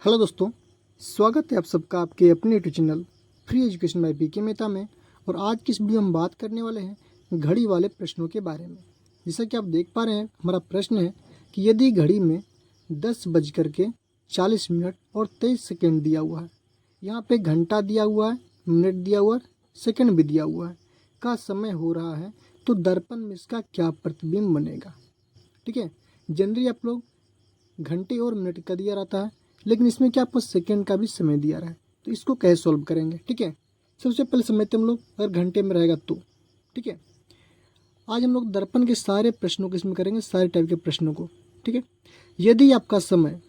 Hello दोस्तों, स्वागत है आप सबका आपके अपने YouTube channel free education by P के मेहता में। और आज की इस वीडियो में बात करने वाले हैं घड़ी वाले प्रश्नों के बारे में। जैसा कि आप देख पा रहे हैं, हमारा प्रश्न है कि यदि घड़ी में 10:40 और 23 सेकेंड दिया हुआ है, यहाँ पे घंटा दिया हुआ है, मिनट दिया हुआ है, सेकेंड भी दिया हुआ है, का समय हो रहा है, तो दर्पण में इसका क्या प्रतिबिंब बनेगा। ठीक है, जनरली आप लोग घंटे और मिनट का दिया रहता है, लेकिन इसमें क्या आपको सेकंड का भी समय दिया रहा है, तो इसको कैसे सॉल्व करेंगे। ठीक है, सबसे पहले समझते हम लोग, अगर घंटे में रहेगा तो। ठीक है, आज हम लोग दर्पण के सारे प्रश्नों को इसमें करेंगे, सारे टाइप के प्रश्नों को। ठीक है, यदि आपका समय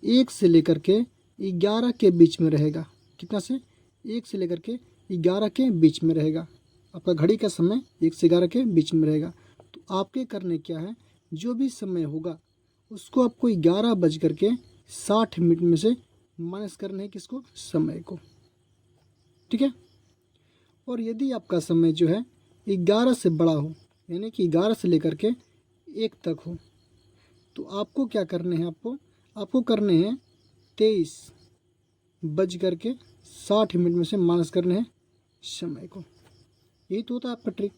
1 से लेकर के 11 के बीच में रहेगा, कितना से 1 से लेकर के 11 के बीच में रहेगा, आपका घड़ी का समय 1 से 11 के बीच में रहेगा, तो आपके करने क्या है, जो भी समय होगा उसको आपको 11:60 में से माइनस करना है, किसको, समय को। ठीक है, और यदि आपका समय जो है 11 से बड़ा हो, यानी कि 11 से लेकर के 1 तक हो, तो आपको क्या करने हैं, आपको करने हैं 23:60 में से माइनस करने हैं समय को। यही तो होता है आपका ट्रिक।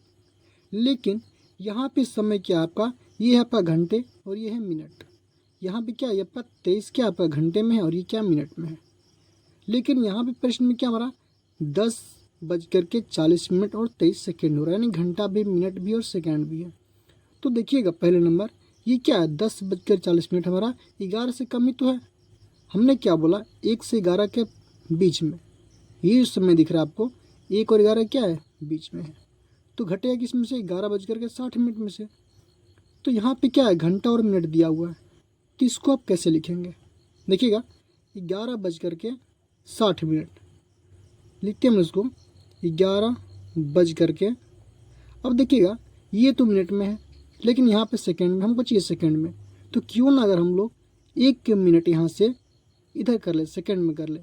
लेकिन यहाँ पे समय क्या है आपका, ये है आपका घंटे और ये है मिनट। यहाँ पे क्या है, आपका 23 क्या आपका घंटे में है और ये क्या मिनट में है। लेकिन यहाँ पे प्रश्न में क्या हमारा 10:40 और 23 सेकेंड हो रहा है, यानी घंटा भी, मिनट भी और सेकेंड भी है। तो देखिएगा पहले नंबर, ये क्या है, 10:40 हमारा 11 से कम ही तो है। हमने क्या बोला, 1 से 11 के बीच में, ये जो समय दिख रहा है आपको, 1 और 11 क्या है, बीच में है, तो घटेगा किस में से, 11:60 में से। तो यहाँ पे क्या है, घंटा और मिनट दिया हुआ है, तो इसको आप कैसे लिखेंगे। देखिएगा 11:60 लिखते हैं हम इसको, 11 अब देखिएगा ये तो मिनट में है, लेकिन यहाँ पे सेकंड में, हमको चाहिए सेकंड में। तो क्यों ना अगर हम लोग 1 के मिनट यहाँ से इधर कर ले, सेकंड में कर ले,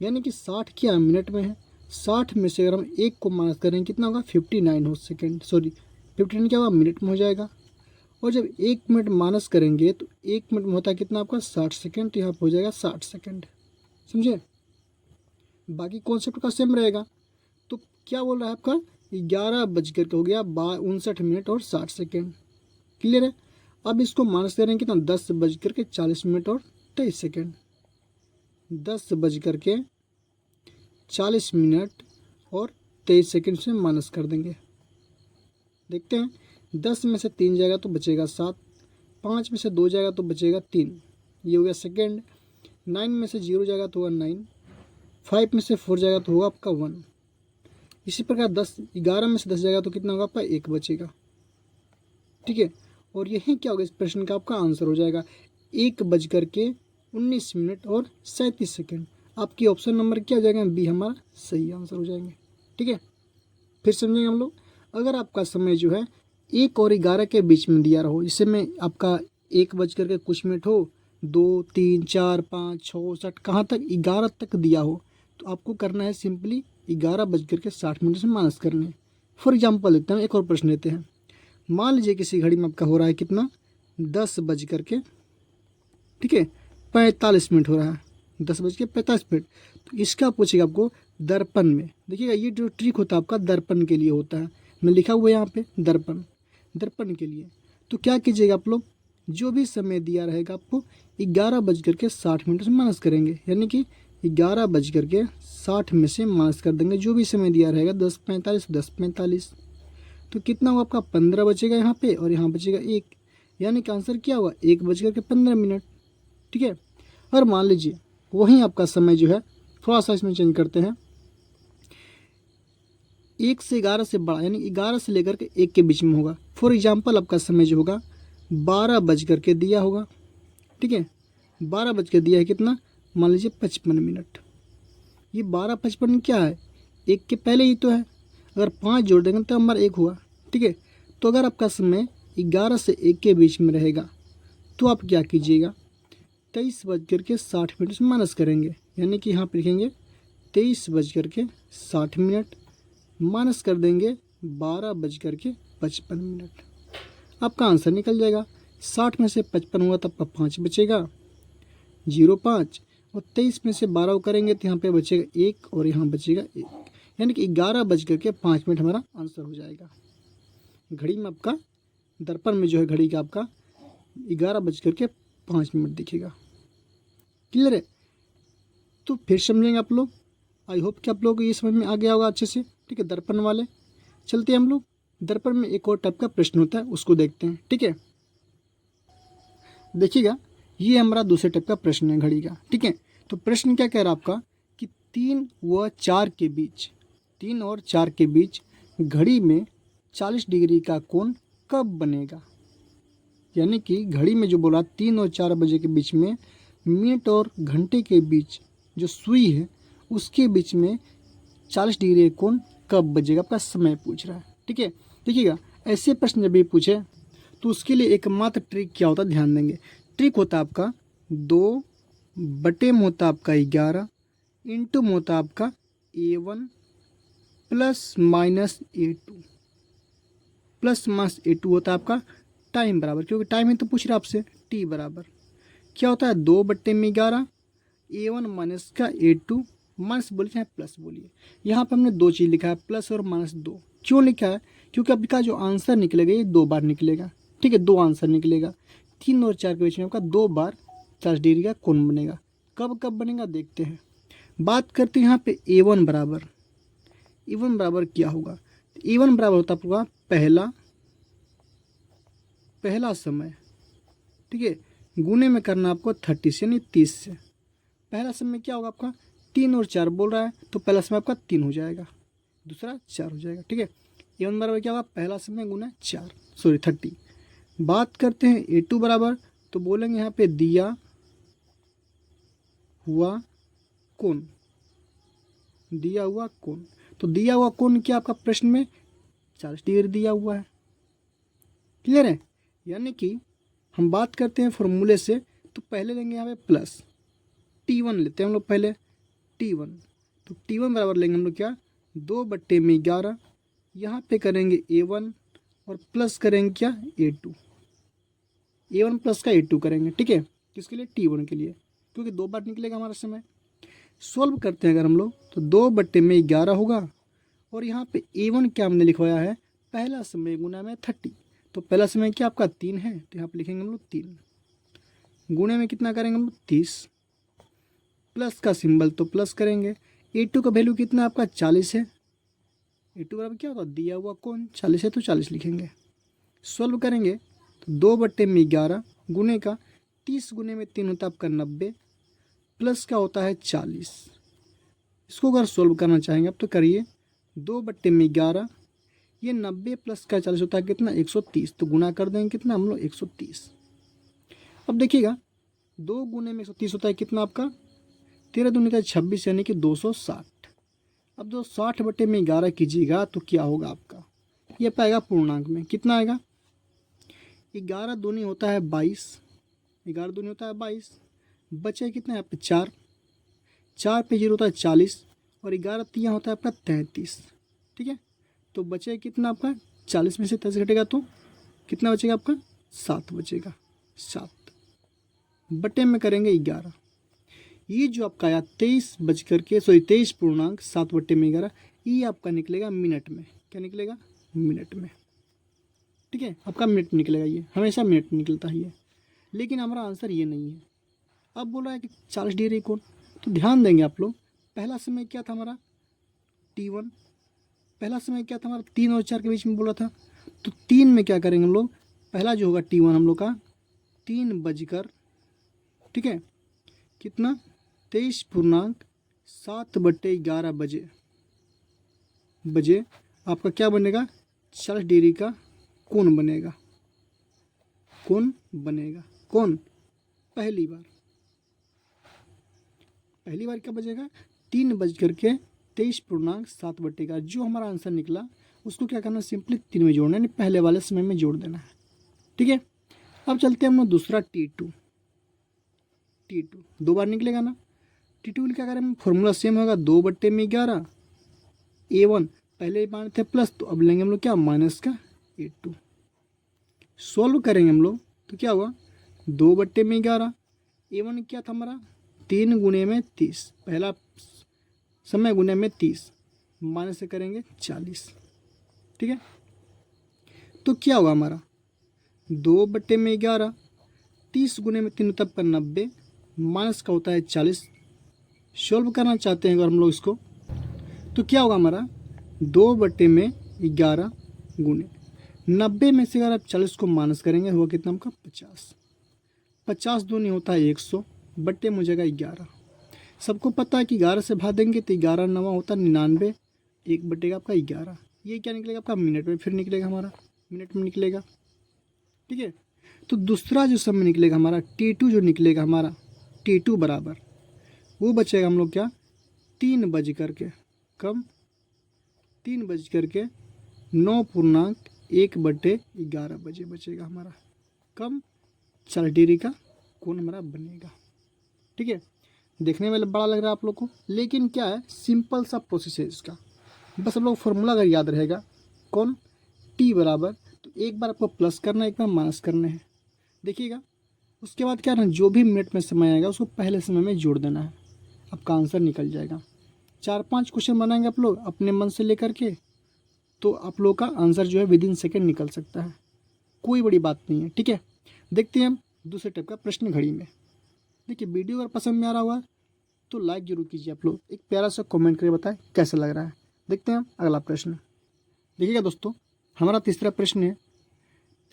यानी कि 60 क्या मिनट में है, 60 में से अगर हम 1 को माइनस करें कितना होगा, 59 हो सेकेंड, सॉरी 59 क्या होगा, मिनट में हो जाएगा। और जब 1 मिनट माइनस करेंगे तो 1 मिनट में होता है कितना आपका, 60 सेकेंड, तो यहाँ पर हो जाएगा 60 सेकेंड। समझे, बाकी कॉन्सेप्ट का सेम रहेगा। तो क्या बोल रहा है आपका, 11 हो गया 59 और 60 सेकेंड। क्लियर है। अब इसको माइनस करेंगे कितना, 10:40 और 23 सेकेंड, 10:40 और 23 सेकेंड से माइनस कर देंगे। देखते हैं, 10 में से 3 जाएगा तो बचेगा 7, 5 में से 2 जाएगा तो बचेगा 3, ये हो गया सेकेंड। 9 में से 0 जाएगा तो होगा 9, 5 में से 4 जाएगा तो होगा आपका 1। इसी प्रकार 11 में से 10 जाएगा तो कितना होगा आपका, 1 बचेगा। ठीक है, और यही क्या होगा, इस प्रश्न का आपका आंसर हो जाएगा 1:19 और 37 सेकेंड। आपकी ऑप्शन नंबर क्या हो जाएगा, बी हमारा सही आंसर हो जाएंगे। ठीक है, फिर समझेंगे हम लोग, अगर आपका समय जो है 1 और 11 के बीच में दिया रहो, इसे में आपका 1:कुछ हो, 2, 3, 4, 5, 6, 7, कहाँ तक, 11 तक दिया हो, तो आपको करना है सिंपली 11:60 से माइनस करने। फॉर एग्जाम्पल देते हैं, एक और प्रश्न लेते हैं। मान लीजिए किसी घड़ी में आपका हो रहा है कितना, 10:00, ठीक है, 45 मिनट हो रहा है, 10:45। तो इसका पूछेगा आपको दर्पण में। देखिएगा ये जो ट्रिक होता है आपका दर्पण के लिए होता है, मैं लिखा हुआ है यहाँ पे दर्पण के लिए। तो क्या कीजिएगा आप लोग, जो भी समय दिया रहेगा आपको 11:60 से माइनस करेंगे, यानी कि 11:60 में से माइनस कर देंगे जो भी समय दिया रहेगा, 10:45। तो कितना हुआ आपका, 15 बचेगा यहाँ पे, और यहाँ बचेगा 1, यानी कि आंसर क्या हुआ, 1:15। ठीक है, और मान लीजिए वहीं आपका समय जो है, थोड़ा सा इसमें चेंज करते हैं, 1 से 11 से बड़ा, यानी 11 से लेकर के 1 के बीच में होगा। फॉर एग्जाम्पल आपका समय जो होगा 12 दिया होगा। ठीक है, 12 दिया है कितना, मान लीजिए 55 मिनट। ये 12:55 क्या है, 1 के पहले ही तो है, अगर 5 जोड़ देंगे तो हमारा 1 हुआ। ठीक है, तो अगर आपका समय 11 से 1 के बीच में रहेगा, तो आप क्या कीजिएगा, 23:60 से माइनस करेंगे, यानी कि यहाँ पर लिखेंगे 23:60, माइनस कर देंगे 12:55। आपका आंसर निकल जाएगा। 60 में से 55 हुआ तो आपका 5 बचेगा, 0.5 और 23 में से 12 को करेंगे तो यहाँ पे बचेगा 1 और यहाँ बचेगा 1, यानी कि 11:05 हमारा आंसर हो जाएगा। घड़ी में आपका दर्पण में जो है घड़ी का आपका 11:05 दिखेगा। क्लियर है? तो फिर समझेंगे आप लोग। आई होप कि आप लोगों को ये समझ में आ गया होगा अच्छे से। ठीक है, दर्पण वाले चलते हैं हम लोग। दर्पण में एक और टाइप का प्रश्न होता है, उसको देखते हैं। ठीक है, देखिएगा, ये हमारा दूसरे टाइप का प्रश्न है घड़ी का। ठीक है, तो प्रश्न क्या कह रहा है आपका कि 3 और 4 के बीच घड़ी में 40 डिग्री का कोण कब बनेगा। यानी कि घड़ी में जो बोला 3 और 4 बजे के बीच में मिनट और घंटे के बीच जो सुई है उसके बीच में 40 डिग्री का कोण कब बजेगा, आपका समय पूछ रहा है। ठीक है, देखिएगा, ऐसे प्रश्न जब भी पूछे तो उसके लिए एकमात्र ट्रिक क्या होता है, ध्यान देंगे। ट्रिक होता है आपका 2 बटे में होता है आपका 11 इंटू में होता है आपका A1 प्लस माइनस A2 होता है आपका टाइम बराबर, क्योंकि टाइम ही तो पूछ रहा है आपसे, टी बराबर क्या होता है 2 बटे में 11 A1 माइनस का A2, माइनस बोलिए चाहे प्लस बोलिए। यहाँ पर हमने दो चीज़ लिखा है, प्लस और माइनस 2। क्यों लिखा है? क्योंकि आपका जो आंसर निकलेगा ये 2 बार निकलेगा। ठीक है, 2 आंसर निकलेगा। 3 और 4 के बीच में आपका 2 बार 40 डिग्री का कोण बनेगा। कब कब बनेगा देखते हैं। बात करते हैं यहाँ पे A1 बराबर क्या होगा। A1 बराबर होता है आपका पहला समय। ठीक है, गुने में करना आपको 30 से, यानी 30 से। पहला समय क्या होगा आपका 3 और 4 बोल रहा है, तो पहला समय आपका 3 हो जाएगा, दूसरा 4 हो जाएगा। ठीक है, A1 बराबर क्या होगा पहला समय गुना 30। बात करते हैं A2 बराबर, तो बोलेंगे यहाँ पे दिया हुआ कोण। तो दिया हुआ कोण क्या आपका प्रश्न में 40 डिग्री दिया हुआ है। क्लियर है? यानी कि हम बात करते हैं फॉर्मूले से, तो पहले लेंगे यहाँ पे प्लस T1 लेते हैं हम लोग पहले T1। तो T1 बराबर लेंगे हम लोग क्या 2 बटे में 11, यहाँ पे करेंगे A1 और प्लस करेंगे क्या A1 प्लस का A2 करेंगे। ठीक है, किसके लिए T1 के लिए, क्योंकि 2 बार निकलेगा हमारा समय। सॉल्व करते हैं अगर हम लोग, तो 2 बटे में 11 होगा और यहाँ पे A1 क्या हमने लिखवाया है पहला समय गुना में 30। तो पहला समय क्या आपका 3 है, तो यहाँ पे लिखेंगे हम लोग 3 गुणे में कितना करेंगे हम लोग 30, प्लस का सिंबल तो प्लस करेंगे। A2 का वैल्यू कितना आपका 40 है। A2 बराबर क्या होगा दिया हुआ कौन 40 है, तो 40 लिखेंगे। सॉल्व करेंगे तो 2 बटे में 11 गुने का 30 गुने में 3 होता है आपका 90, प्लस का होता है 40। इसको अगर सॉल्व करना चाहेंगे आप तो करिए। 2 बटे में 11 ये 90 प्लस का 40 होता है कितना 130, तो गुना कर देंगे कितना हम लोग 130। अब देखिएगा 2 गुने में 130 होता है कितना आपका 13 दूनी का 26, यानी कि 260। अब जो 60 बटे में 11 कीजिएगा तो क्या होगा आपका, ये पाएगा पूर्णांक में कितना आएगा 11 दूनी होता है 22, 11 दूनी होता है 22, बचे कितना है आप 4 पे 0 होता है 40 और 11 तिया होता है आपका 33। ठीक है, तो बचे कितना आपका 40 में से 33 घटेगा तो कितना बचेगा आपका 7 बचेगा। 7 बटे में करेंगे 11, ये जो आपका आया 23 पूर्णांक 7 बटे में 11, ये आपका निकलेगा मिनट में। क्या निकलेगा मिनट में। ठीक है, आपका मिनट निकलेगा, ये हमेशा मिनट निकलता है ये, लेकिन हमारा आंसर ये नहीं है। अब बोल रहा है कि 40 डिग्री कोण, तो ध्यान देंगे आप लोग। पहला समय क्या था हमारा T1, पहला समय क्या था हमारा 3 और 4 के बीच में बोला था, तो 3 में क्या करेंगे हम लोग, पहला जो होगा T1 हम लोग का 3 बजकर, ठीक है कितना 23 पूर्णांक 7 बटे 11 बजे आपका क्या बनेगा 40 डिग्री का कोण बनेगा। कौन पहली बार क्या बजेगा 3 बजकर के 23 पूर्णांक 7 बटे का, जो हमारा आंसर निकला उसको क्या करना सिंपली 3 में जोड़ना, यानी पहले वाले समय में जोड़ देना है। ठीक है, अब चलते हैं हम लोग दूसरा T2 2 बार निकलेगा ना। T2 क्या करें फॉर्मूला सेम होगा 2 बटे में 11 A1 पहले बार थे प्लस, तो अब लेंगे हम लोग क्या माइनस का A2। सॉल्व करेंगे हम लोग तो क्या हुआ 2 बटे में 11 A1 क्या था हमारा 3 गुने में 30, पहला समय गुने में 30 माइनस से करेंगे 40, ठीक है। तो क्या होगा हमारा 2/11, 30 गुने में 3 तब का 90 माइनस का होता है 40। सॉल्व करना चाहते हैं अगर हम लोग इसको तो क्या होगा हमारा 2/11 गुने 90 में से अगर आप 40 को माइनस करेंगे होगा कितना आपका 50। 50 दूनी होता है 100, बट्टे में हो जाएगा 11। सबको पता है कि 11 से भाग देंगे तो 11 नवा होता है 99, 1/का आपका 11। ये क्या निकलेगा आपका मिनट में, फिर निकलेगा हमारा मिनट में निकलेगा, ठीक है। तो दूसरा जो समय निकलेगा हमारा T2 जो निकलेगा हमारा T2 बराबर वो बचेगा हम लोग क्या 3 कम 3:9.1/11 बजे बचेगा हमारा, कम 40 डिग्री का कोण हमारा बनेगा, ठीक है। देखने में बड़ा लग रहा है आप लोग को, लेकिन क्या है सिंपल सा प्रोसेस है इसका। बस आप लोग फॉर्मूला अगर याद रहेगा कौन T बराबर, तो एक बार आपको प्लस करना है, एक बार माइनस करना है, देखिएगा। उसके बाद क्या है ना जो भी मिनट में समय आएगा उसको पहले समय में जोड़ देना है, आपका आंसर निकल जाएगा। 4-5 क्वेश्चन बनाएंगे आप लोग अपने मन से लेकर के, तो आप लोग का आंसर जो है विदिन सेकेंड निकल सकता है, कोई बड़ी बात नहीं है, ठीक है। देखते हैं हम दूसरे टाइप का प्रश्न घड़ी में। देखिए वीडियो अगर पसंद में आ रहा हुआ तो लाइक जरूर कीजिए आप लोग, एक प्यारा सा कमेंट करके बताएं कैसा लग रहा है। देखते हैं हम अगला प्रश्न। देखिएगा दोस्तों हमारा तीसरा प्रश्न है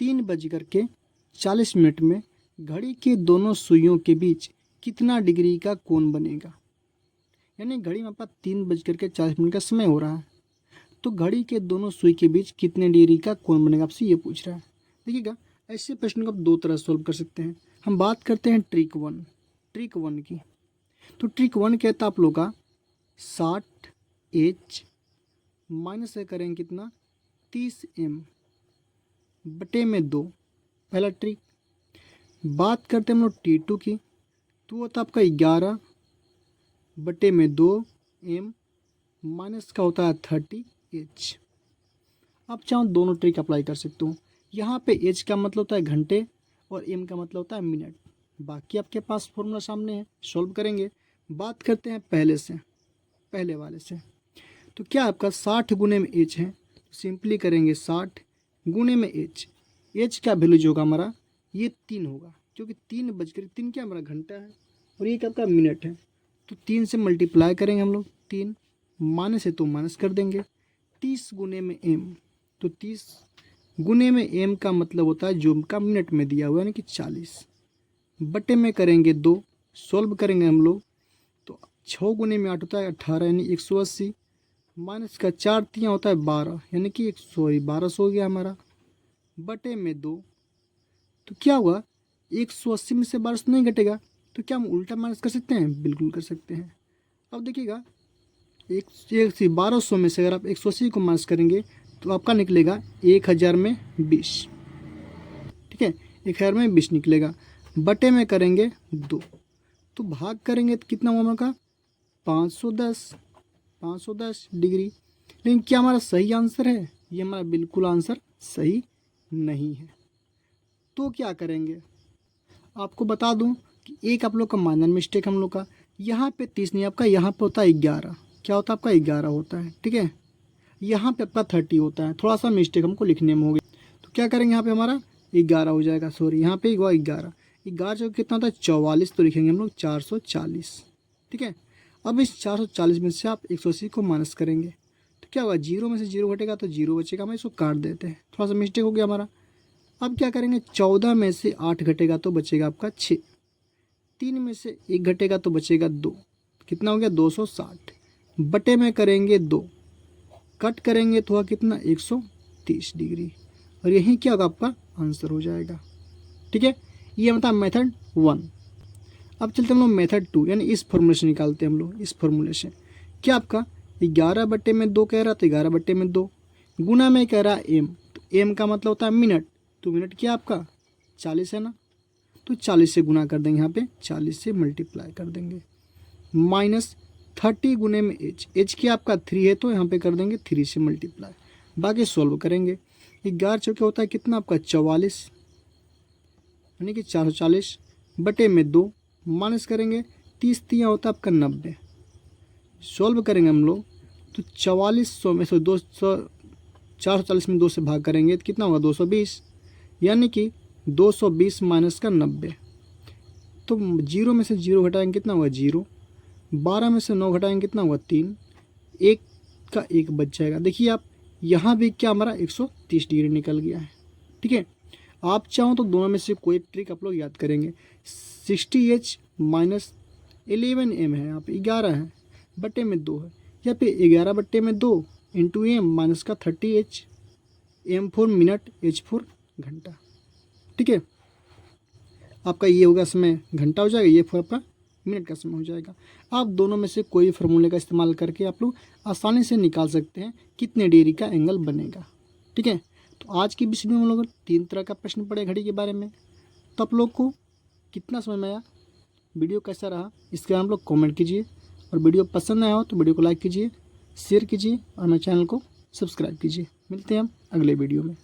3:40 में घड़ी के दोनों सुइयों के बीच कितना डिग्री का कोण बनेगा। यानी घड़ी में आपका 3:40 का समय हो रहा है, तो घड़ी के दोनों सुई के बीच कितने डिग्री का कोण बनेगा, आपसे ये पूछ रहा है। देखिएगा ऐसे प्रश्न को आप दो तरह सोल्व कर सकते हैं। हम बात करते हैं ट्रिक वन की। तो ट्रिक 1 कहता है आप लोग का 60H माइनस से करेंगे कितना 30M/2, पहला ट्रिक। बात करते हैं हम लोग T2 की, तो होता है आपका 11/2M माइनस का होता है 30H। आप चाहो दोनों ट्रिक अप्लाई कर सकते हो। यहाँ पे H का मतलब होता है घंटे और M का मतलब होता है मिनट। बाकी आपके पास फॉर्मूला सामने है, सॉल्व करेंगे। बात करते हैं पहले वाले से। तो क्या आपका 60 गुने में H है, तो सिंपली करेंगे 60 गुने में H का वैल्यू जो होगा हमारा ये 3 होगा, क्योंकि 3 क्या हमारा घंटा है और ये क्या आपका मिनट है। तो 3 से मल्टीप्लाई करेंगे हम लोग, 3 माइनस है तो माइनस कर देंगे। 30 गुने में M, तो 30 गुने में M का मतलब होता है जो का मिनट में दिया हुआ है, यानी कि 40 बटे में करेंगे 2, सॉल्व करेंगे हम लोग तो 6 गुने में 8 होता है 18, यानी 180 माइनस का 4 3 होता है 12, यानी कि 1200 हो गया हमारा, बटे में 2। तो क्या हुआ 180 में से 1200 नहीं घटेगा, तो क्या हम उल्टा माइनस कर सकते हैं, बिल्कुल कर सकते हैं। अब देखिएगा 1200 में से अगर आप 180 को माइनस करेंगे तो आपका निकलेगा 1000 में 20, ठीक है 1000 में 20 निकलेगा, बटे में करेंगे 2, तो भाग करेंगे तो कितना हुआ हमारा 510 डिग्री। लेकिन क्या हमारा सही आंसर है, ये हमारा बिल्कुल आंसर सही नहीं है। तो क्या करेंगे, आपको बता दूं कि एक आप लोग का माइनर मिस्टेक हम लोग का, यहाँ पे 30 नहीं आपका यहाँ पे होता है 11, क्या होता है आपका 11 होता है, ठीक है। यहाँ पे आपका 30 होता है, थोड़ा सा मिस्टेक हमको लिखने में हो गया। तो क्या करेंगे यहाँ पे हमारा 11 हो जाएगा, सॉरी यहाँ पे हुआ 11 जो कितना होता है 44, तो लिखेंगे हम लोग 440, ठीक है। अब इस 440 में से आप 180 को माइनस करेंगे तो क्या होगा 0 में से 0 घटेगा तो 0 बचेगा, हम इसको काट देते हैं, थोड़ा सा मिस्टेक हो गया हमारा। अब क्या करेंगे 14 में से 8 घटेगा तो बचेगा आपका 6, 3 में से 1 घटेगा तो बचेगा 2, कितना हो गया 260, बटे में करेंगे 2, कट करेंगे तो हुआ कितना 130 डिग्री, और यही क्या होगा आपका आंसर हो जाएगा, ठीक है। ये मतलब मेथड 1। अब चलते हम लोग मेथड 2, यानी इस फॉर्मूले से निकालते हैं हम लोग। इस फॉर्मूले से क्या आपका 11/2 कह रहा, तो 11/2 गुना में कह रहा M, तो M का मतलब होता है मिनट, तो मिनट क्या आपका 40 है ना, तो 40 से गुना कर देंगे, यहाँ पे 40 से मल्टीप्लाई कर देंगे, माइनस 30 गुने में H क्या आपका 3 है, तो यहाँ पे कर देंगे 3 से मल्टीप्लाई, बाकी सॉल्व करेंगे। 11 चौके होता है कितना आपका 44, यानी कि 440 बटे में 2 माइनस करेंगे 30 तिया होता है आपका 90। सॉल्व करेंगे हम लोग तो 4400 में से 440 में 2 से भाग करेंगे तो कितना होगा 220, यानी कि 220 माइनस का 90। तो 0 में से 0 घटाएंगे कितना होगा 0, 12 में से 9 घटाएंगे कितना होगा 3, 1 का 1 बच जाएगा। देखिए आप यहाँ भी क्या हमारा 130 डिग्री निकल गया है। ठीक है, आप चाहो तो दोनों में से कोई ट्रिक आप लोग याद करेंगे। 60H माइनस 11M है, यहाँ पे 11 है, बटे में 2 है, यहाँ पे 11 बटे में 2 इंटू एम माइनस का 30H, M for minute, H for घंटा। ठीक है, आपका ये होगा समय घंटा हो जाएगा, ये फॉर आपका मिनट का समय हो जाएगा। आप दोनों में से कोई फार्मूले का इस्तेमाल करके आप लोग आसानी से निकाल सकते हैं कितने डिग्री का एंगल बनेगा। ठीक है, तो आज की वीडियो में हम लोग 3 तरह का प्रश्न पढ़े घड़ी के बारे में। तो आप लोग को कितना समझ में आया, वीडियो कैसा रहा, इसके आप लोग कमेंट कीजिए, और वीडियो पसंद आया हो तो वीडियो को लाइक कीजिए, शेयर कीजिए और मेरे चैनल को सब्सक्राइब कीजिए। मिलते हैं हम अगले वीडियो में।